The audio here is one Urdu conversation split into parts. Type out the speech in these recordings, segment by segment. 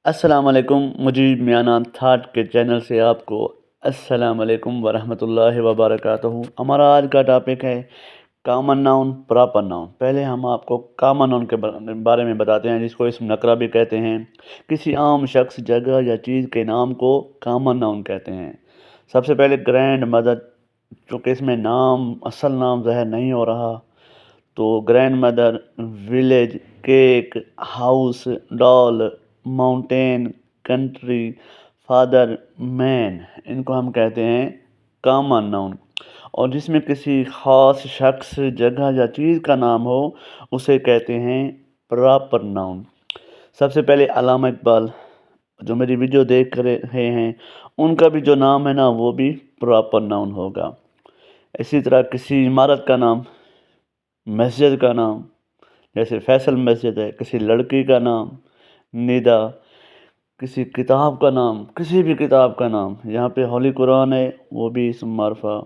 السلام علیکم، مجیب میانہ تھاٹ کے چینل سے آپ کو السلام علیکم ورحمۃ اللہ وبرکاتہ۔ ہمارا آج کا ٹاپک ہے کامن ناؤن، پراپر ناؤن۔ پہلے ہم آپ کو کامن ناؤن کے بارے میں بتاتے ہیں، جس کو اسم نکرہ بھی کہتے ہیں۔ کسی عام شخص، جگہ یا چیز کے نام کو کامن ناؤن کہتے ہیں۔ سب سے پہلے گرینڈ مدر، چونکہ اس میں اصل نام ظاہر نہیں ہو رہا، تو grand mother, village, cake, house, ڈال، ماؤنٹین، کنٹری، فادر، مین، ان کو ہم کہتے ہیں کامن ناؤن۔ اور جس میں کسی خاص شخص، جگہ یا چیز کا نام ہو، اسے کہتے ہیں پراپر ناؤن۔ سب سے پہلے علامہ اقبال، جو میری ویڈیو دیکھ رہے ہیں، ان کا بھی جو نام ہے نا، وہ بھی پراپر ناؤن ہوگا۔ اسی طرح کسی عمارت کا نام، مسجد کا نام، جیسے فیصل مسجد ہے، کسی لڑکی کا نام ندا، کسی کتاب کا نام، کسی بھی کتاب کا نام، یہاں پہ ہولی قرآن ہے، وہ بھی اسم معرفہ۔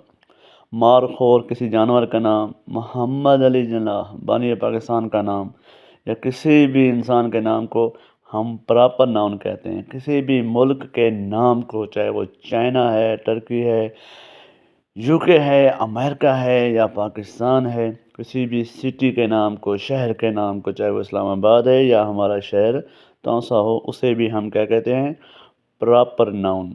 مارخور، کسی جانور کا نام، محمد علی جناح، بانی پاکستان کا نام، یا کسی بھی انسان کے نام کو ہم پراپر ناؤن کہتے ہیں۔ کسی بھی ملک کے نام کو، چاہے وہ چائنا ہے، ٹرکی ہے، UK ہے، امریکہ ہے یا پاکستان ہے، کسی بھی سٹی کے نام کو، شہر کے نام کو، چاہے وہ اسلام آباد ہے یا ہمارا شہر تونسا ہو، اسے بھی ہم کیا کہتے ہیں؟ Proper noun.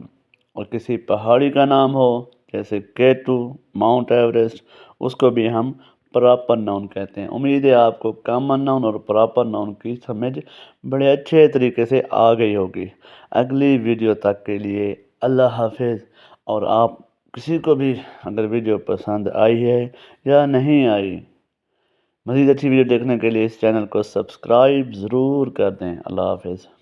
اور کسی پہاڑی کا نام ہو، جیسے K2، ماؤنٹ ایوریسٹ، اس کو بھی ہم پراپر ناؤن کہتے ہیں۔ امید ہے آپ کو کامن ناؤن اور پراپر ناؤن کی سمجھ بڑے اچھے طریقے سے آ گئی ہوگی۔ اگلی ویڈیو تک کے لیے اللہ حافظ۔ اور آپ کسی کو بھی اگر ویڈیو پسند آئی ہے یا نہیں آئی، مزید اچھی ویڈیو دیکھنے کے لیے اس چینل کو سبسکرائب ضرور کر دیں۔ اللہ حافظ۔